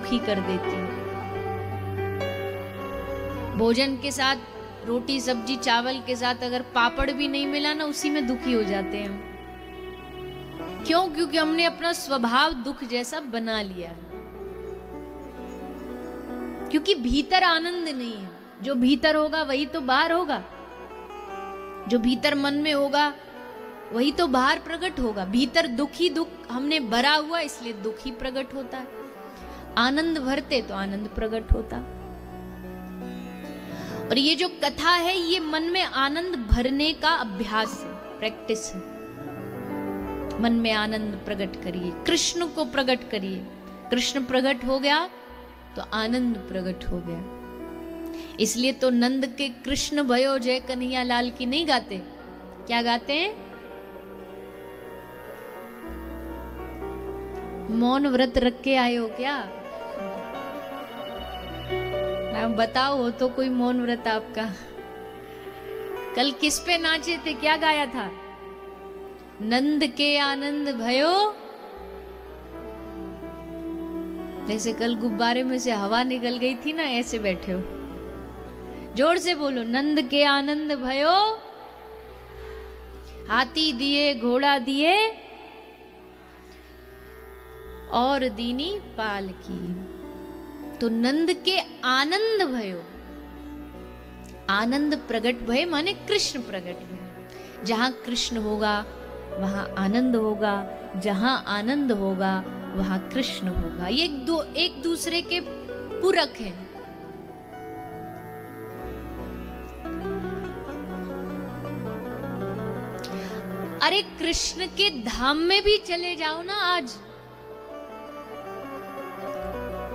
दुखी कर देती है। भोजन के साथ रोटी सब्जी चावल के साथ अगर पापड़ भी नहीं मिला ना, उसी में दुखी हो जाते हैं हम। क्यों? क्योंकि हमने अपना स्वभाव दुख जैसा बना लिया है। क्योंकि भीतर आनंद नहीं है। जो भीतर होगा वही तो बाहर होगा, जो भीतर मन में होगा वही तो बाहर प्रकट होगा। भीतर दुख ही दुख हमने भरा हुआ, इसलिए दुख ही प्रकट होता है। आनंद भरते तो आनंद प्रकट होता। और ये जो कथा है ये मन में आनंद भरने का अभ्यास है, प्रैक्टिस है। मन में आनंद प्रकट करिए, कृष्ण को प्रकट करिए। कृष्ण प्रकट हो गया तो आनंद प्रकट हो गया। इसलिए तो नंद के कृष्ण भयो जय कन्हैया लाल की नहीं गाते, क्या गाते हैं? मौन व्रत रख के आए हो क्या? बताओ, हो तो कोई मौन व्रत आपका? कल किस पे नाचे थे, क्या गाया था? नंद के आनंद भयो। जैसे कल गुब्बारे में से हवा निकल गई थी ना, ऐसे बैठे हो। जोर से बोलो, नंद के आनंद भयो। हाथी दिए घोड़ा दिए और दीनी पाल की। तो नंद के आनंद भयो, आनंद प्रगट भय माने कृष्ण प्रगट भय। जहां कृष्ण होगा वहां आनंद होगा, जहां आनंद होगा वहां कृष्ण होगा। ये एक दूसरे के पूरक हैं। अरे कृष्ण के धाम में भी चले जाओ ना आज,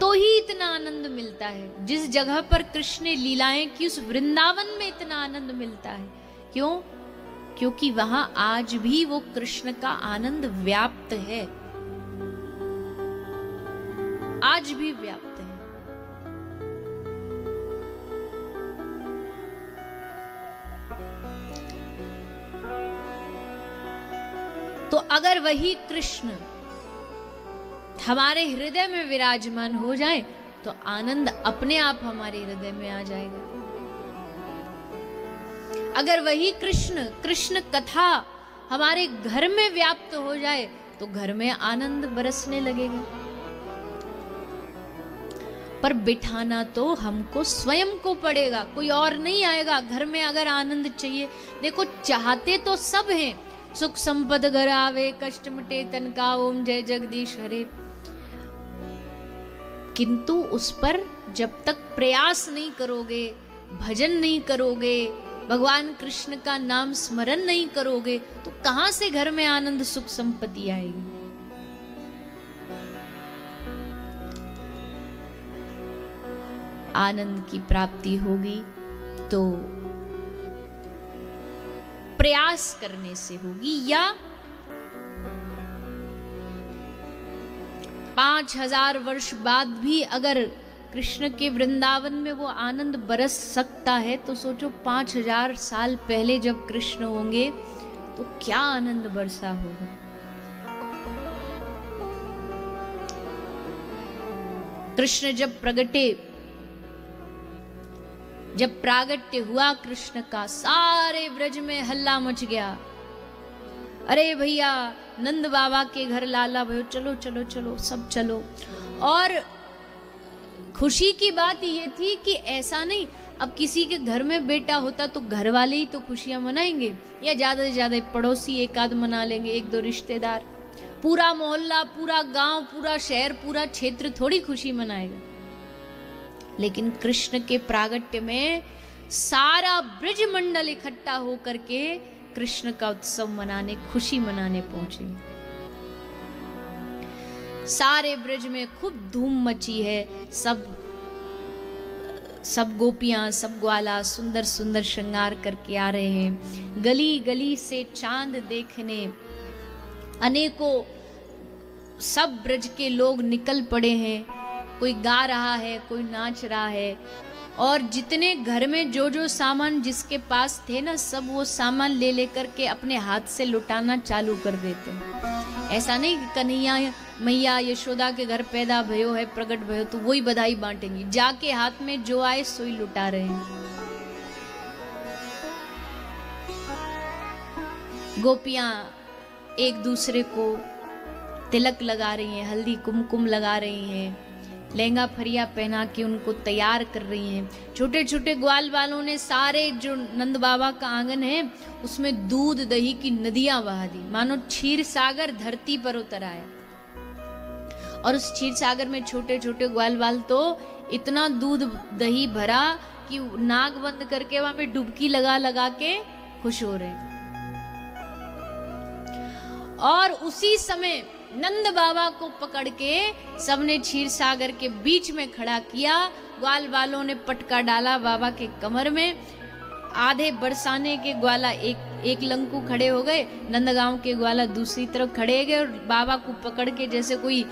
तो ही इतना आनंद मिलता है। जिस जगह पर कृष्ण ने लीलाएं की, उस वृंदावन में इतना आनंद मिलता है। क्यों? क्योंकि वहां आज भी वो कृष्ण का आनंद व्याप्त है, आज भी व्याप्त है। तो अगर वही कृष्ण हमारे हृदय में विराजमान हो जाए तो आनंद अपने आप हमारे हृदय में आ जाएगा। अगर वही कृष्ण कथा हमारे घर में व्याप्त हो जाए तो घर में आनंद बरसने लगेगा। पर बिठाना तो हमको स्वयं को पड़ेगा, कोई और नहीं आएगा। घर में अगर आनंद चाहिए, देखो चाहते तो सब हैं, सुख संपद घर आवे, कष्ट मिटे तन का, ओम जय जगदीश हरे। किंतु उस पर जब तक प्रयास नहीं करोगे, भजन नहीं करोगे, भगवान कृष्ण का नाम स्मरण नहीं करोगे, तो कहां से घर में आनंद सुख संपत्ति आएगी? आनंद की प्राप्ति होगी तो प्रयास करने से होगी, या 5000 वर्ष बाद भी अगर कृष्ण के वृंदावन में वो आनंद बरस सकता है, तो सोचो 5000 साल पहले जब कृष्ण होंगे तो क्या आनंद बरसा होगा। कृष्ण जब प्रगटे, जब प्रागट्य हुआ कृष्ण का, सारे ब्रज में हल्ला मच गया। अरे भैया नंद बाबा के घर लाला भयो, चलो चलो चलो सब चलो। और खुशी की बात ये थी कि ऐसा नहीं, अब किसी के घर में बेटा होता तो घर वाले ही तो खुशियां मनाएंगे, या ज्यादा से ज्यादा पड़ोसी एक आध मना लेंगे, एक दो रिश्तेदार। पूरा मोहल्ला, पूरा गांव, पूरा शहर, पूरा क्षेत्र थोड़ी खुशी मनाएगा। लेकिन कृष्ण के प्रागट्य में सारा ब्रज मंडल इकट्ठा होकर के कृष्ण का उत्सव मनाने, खुशी मनाने पहुंचे। सारे ब्रज में खूब धूम मची है। सब गोपियां, सब ग्वाला सुंदर सुंदर श्रृंगार करके आ रहे हैं। गली गली से चांद देखने अनेकों सब ब्रज के लोग निकल पड़े हैं। कोई गा रहा है, कोई नाच रहा है, और जितने घर में जो जो सामान जिसके पास थे ना, सब वो सामान ले लेकर के अपने हाथ से लुटाना चालू कर देते हैं। ऐसा नहीं कि कन्हैया मैया यशोदा के घर पैदा भयो है, प्रकट भयो, तो वही बधाई बांटेंगी। जाके हाथ में जो आए सोई लुटा रहे हैं। गोपियां एक दूसरे को तिलक लगा रही हैं, हल्दी कुमकुम लगा रही हैं, लहंगा फरिया पहना के उनको तैयार कर रही हैं। छोटे छोटे ग्वाल वालों ने सारे जो नंद बाबा का आंगन है उसमें दूध दही की नदियां बहा दी, मानो क्षीर सागर धरती पर उतर आया। और उस क्षीर सागर में छोटे छोटे ग्वाल वाल तो इतना दूध दही भरा कि नाक बंद करके वहां पे डुबकी लगा लगा के खुश हो रहे हैं। और उसी समय नंद बाबा को पकड़ के सबने क्षीर सागर के बीच में खड़ा किया। ग्वाल वालों ने पटका डाला बाबा के कमर में। आधे बरसाने के ग्वाला एक लंकू खड़े हो गए, नंदगांव के ग्वाला दूसरी तरफ खड़े गए और बाबा को पकड़ के जैसे कोई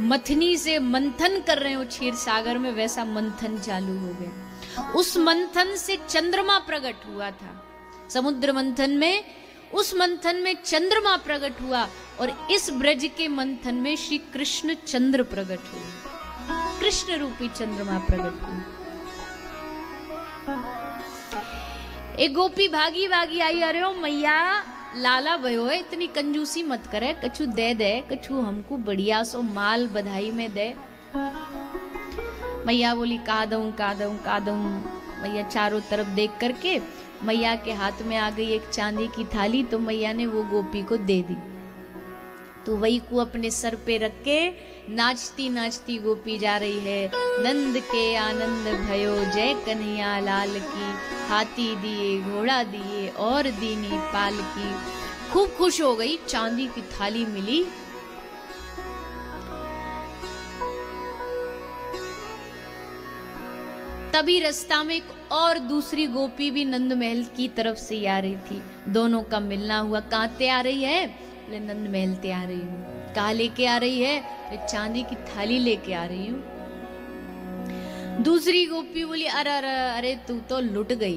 मथनी से मंथन कर रहे हो क्षीर सागर में, वैसा मंथन चालू हो गया। उस मंथन से चंद्रमा प्रकट हुआ था। समुद्र मंथन में, उस मंथन में चंद्रमा प्रकट हुआ और इस ब्रज के मंथन में श्री कृष्ण चंद्र प्रकट हुए, कृष्ण रूपी चंद्रमा प्रकट हुए। एक गोपी भागी भागी आई, अरे ओ मैया लाला भयो है, इतनी कंजूसी मत करे, कछु दे दे, कछु हमको बढ़िया सो माल बधाई में दे। मैया बोली का दूं का दूं का दूं। मैया चारों तरफ देख करके मैया के हाथ में आ गई एक चांदी की थाली, तो मैया ने वो गोपी को दे दी। तो वही को अपने सर पे रख के नाचती नाचती गोपी जा रही है। नंद के आनंद भयो जय कन्हैया लाल की, हाथी दिए घोड़ा दिए और दीनी पाल की। खूब खुश हो गई, चांदी की थाली मिली। तभी रास्ता में एक और दूसरी गोपी भी नंद महल की तरफ से आ रही थी। दोनों का मिलना हुआ। कहाँ ते आ रही है? बोले नंद महल ते आ रही हूँ। कहाँ लेके आ रही है? चांदी की थाली लेके आ रही हूँ। दूसरी गोपी बोली अरे अरे अरे तू तो लुट गई,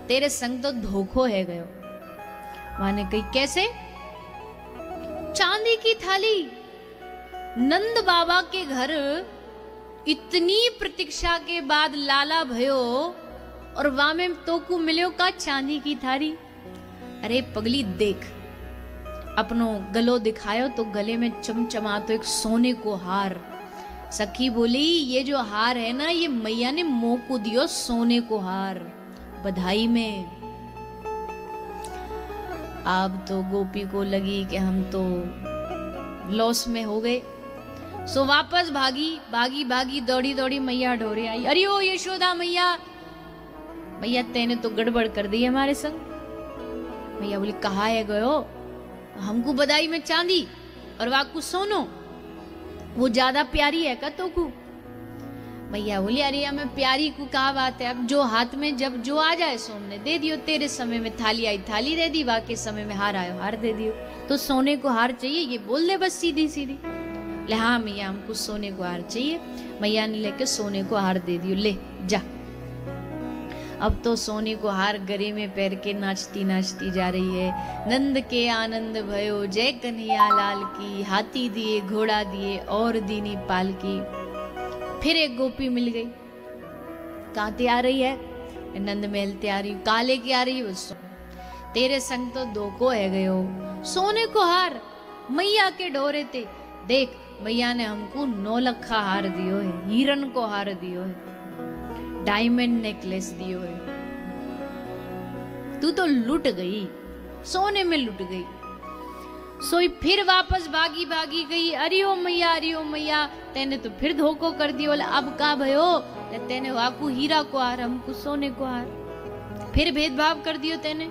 तेरे संग तो धोखो है गयो। माने कही कैसे? चांदी की थाली, नंद बाबा के घर इतनी प्रतीक्षा के बाद लाला भयो और वहां में तो को मिलो का चांदी की थाली। अरे पगली देख, अपनो गलो दिखायो तो गले में चमचमा तो एक सोने को हार। सखी बोली ये जो हार है ना, ये मैया ने मोह को दियो सोने को हार बधाई में। अब तो गोपी को लगी कि हम तो लॉस में हो गए। सो वापस भागी भागी भागी दौड़ी दौड़ी मैया ढोरे आई। अरे ओ यशोदा मैया, मैया तेने तो गड़बड़ कर दी हमारे संग। मैया बोली कहा है गयो? हमको बधाई में चांदी और वाकू सोनो, वो ज्यादा प्यारी है का तो को? मैया बोली अरे हमें प्यारी को कहा बात है, अब जो हाथ में जब जो आ जाए सो हमने दे दियो। तेरे समय में थाली आई थाली दे दी, बाकी समय में हार आयो हार दे दियो। तो सोने को हार चाहिए ये बोल दे बस सीधी सीधी। ले हाँ मैया हमको सोने को हार चाहिए। मैया ने लेके सोने को हार दे दियो, ले जा। अब तो सोने को हार गले में पैर के नाचती नाचती जा रही है। नंद के आनंद भयो जय कन्हैया लाल की, हाथी दिए घोड़ा दिए और दीनी पाल की। फिर एक गोपी मिल गई। कहाँ ते आ रही है? नंद महल ते आ रही। काले की आ रही है? तेरे संग तो धोखो है गयो, सोने को हार मैया के ढोरे थे। देख मैया ने हमको 9 लखा हार दियो है, हिरन को हार दियो है, डायमंड नेकलेस दियो है। तू तो लुट गई, सोने में लुट गई। सोई फिर वापस भागी भागी गई। अरे ओ मैया तेने तो फिर धोखो कर दियो। अब का भयो? तेने वाकू हीरा को हार, हमको सोने को हार। फिर भेदभाव कर दियो तेने।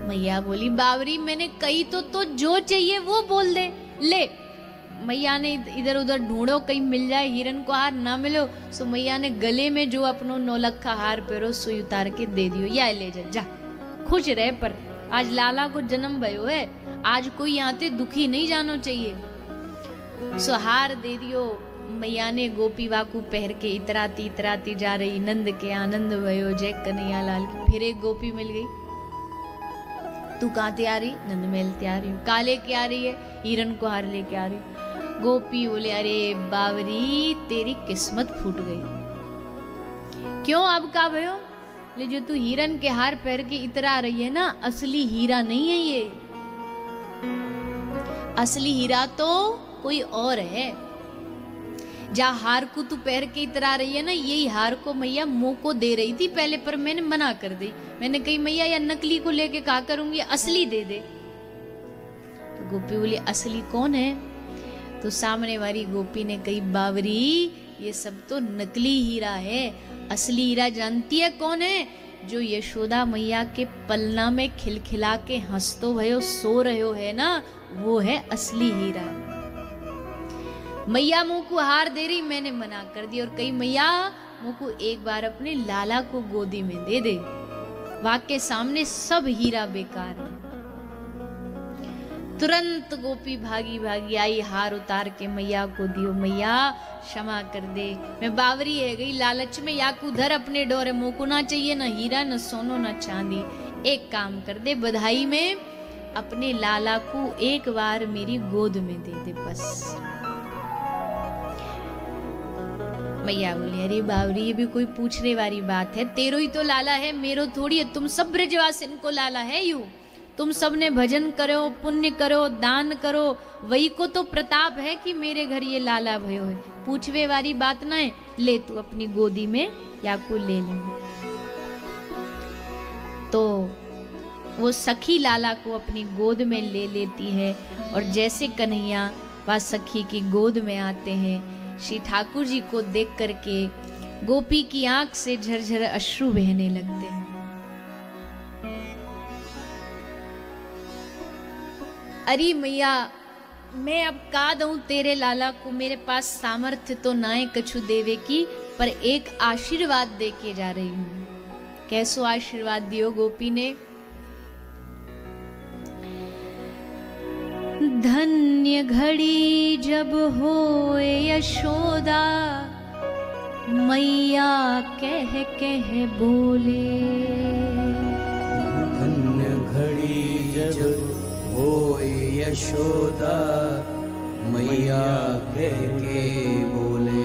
मैया बोली बावरी मैंने कही तो जो चाहिए वो बोल दे। ले मैया ने इधर उधर ढूंढो कहीं मिल जाए हिरन को हार, ना मिलो सो मैया ने गले में जो अपनो 9 लखा हार पेरो सुई उतार के दे दियो। या ले जा जा, खुश रहे। पर आज लाला को जन्म भयो है, आज कोई यहाँ ते दुखी नहीं जानो चाहिए। सो हार दे दियो। मैया ने गोपी वाकू पहर के इतराती इतराती जा रही। नंद के आनंद भयो जय कन्हैया लाल की। फिर एक गोपी मिल गई। तू कहाँ तैयार रही? नंद महल तैयार रही हूँ। काले क्या आ रही है? हिरन को हार लेके आ रही हूँ। गोपी बोले अरे बावरी तेरी किस्मत फूट गई। क्यों अब का भयो? ले जो तू हिरन के हार पहन के इतरा रही है ना, असली हीरा नहीं है ये। असली हीरा तो कोई और है। जा हार को तू पैर के इतरा रही है ना, यही हार को मैया मुंह को दे रही थी पहले, पर मैंने मना कर दी। मैंने कही मैया या नकली को लेके क्या करूंगी, असली दे दे। तो गोपी बोली असली कौन है? तो सामने वाली गोपी ने कही बावरी ये सब तो नकली हीरा है, असली हीरा जानती है कौन है? जो यशोदा मैया के पलना में खिलखिला के हंसतो भयो सो रहे है ना, वो है असली हीरा। मैया मुंह को हार दे रही, मैंने मना कर दी और कही मैया मुंह को एक बार अपने लाला को गोदी में दे दे, वाके सामने सब हीरा बेकार है। तुरंत गोपी भागी भागी आई, हार उतार के मैया को दियो। मैया क्षमा कर दे, मैं बावरी है गई लालच में, या को धर अपने डोरे, मुंह को ना चाहिए ना हीरा न सोनो न चांदी। एक काम कर दे, बधाई में अपने लाला को एक बार मेरी गोद में दे दे बस। मैया बोली अरे बावरी ये भी कोई पूछने वाली बात है, तेरो ही तो लाला है, मेरो थोड़ी है। तुम सब ब्रजवासिन को लाला है यू, तुम सब ने भजन करो, पुण्य करो, दान करो, वही को तो प्रताप है कि मेरे घर ये लाला भयो है। पूछवे वाली बात ना है, ले तू अपनी गोदी में या को ले ले। तो वो सखी लाला को अपनी गोद में ले लेती है और जैसे कन्हैया वह सखी की गोद में आते हैं, श्री ठाकुर जी को देख करके गोपी की आंख से झरझर अश्रु बहने लगते हैं। अरे मैया मैं अब का दूं तेरे लाला को, मेरे पास सामर्थ्य तो ना है कछु देवे की, पर एक आशीर्वाद दे के जा रही हूं। कैसो आशीर्वाद दियो गोपी ने? धन्य घड़ी जब होए यशोदा, मैया कह कह बोले। धन्य घड़ी जब होए यशोदा, मैया कह के बोले।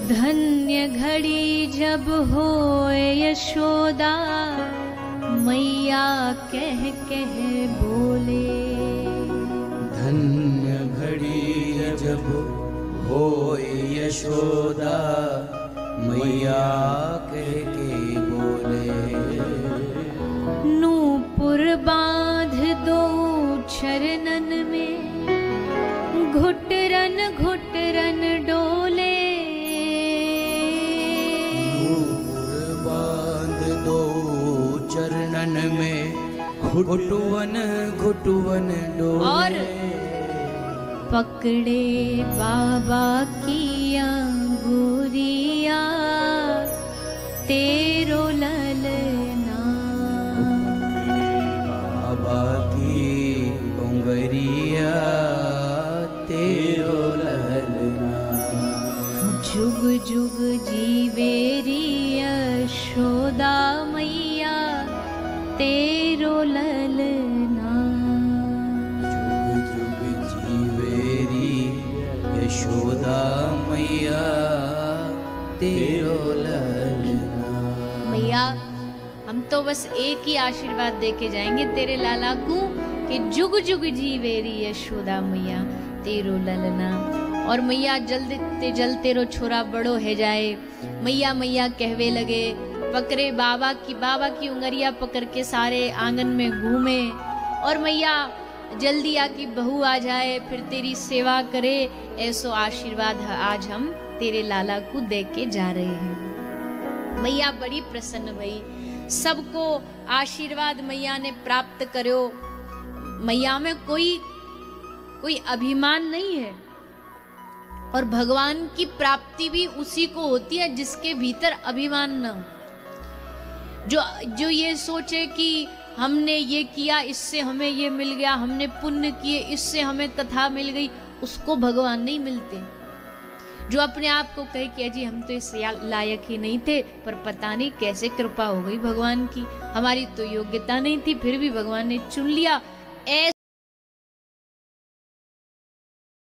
धन्य घड़ी जब होए यशोदा, मैया कह कह बोले। धन्य घड़ी जब होए यशोदा, मैया कह के बोले। नूपुर बांध दो चरणन में, घुटरन घुटरन डोले। नूपुर बांध दो चरणन में, घुटुवन घुटुवन डोले। और पकड़े बाबा की अंगुरिया, तेरो ललना। बाबा की उंगरिया, तेरो ललना। जुग जुग जीवेरी यशोदा मैया, तेरो ललना। जुग जुग जीवेरी यशोदा मैया, तेरो ललना। मैया हम तो बस एक ही आशीर्वाद दे के जाएंगे तेरे लाला को कि जुग जुग जीवेरी यशोदा मैया, तेरो ललना। और मैया जल्द ते जल्द तेरो छोरा बड़ो है जाए। मैया मैया कहवे लगे, पकड़े बाबा की उंगरिया पकड़ के सारे आंगन में घूमे, और मैया जल्दी आकी बहू आ जाए फिर तेरी सेवा करे, ऐसो आशीर्वाद आज हम तेरे लाला को दे के जा रहे हैं। मैया बड़ी प्रसन्न भई, सबको आशीर्वाद मैया ने प्राप्त करो। मैया में कोई अभिमान नहीं है, और भगवान की प्राप्ति भी उसी को होती है जिसके भीतर अभिमान न हो। जो ये सोचे कि हमने ये किया इससे हमें ये मिल गया, हमने पुण्य किए इससे हमें कथा मिल गई, उसको भगवान नहीं मिलते। जो अपने आप को कहे कि अजी हम तो इस लायक ही नहीं थे, पर पता नहीं कैसे कृपा हो गई भगवान की, हमारी तो योग्यता नहीं थी, फिर भी भगवान ने चुन लिया।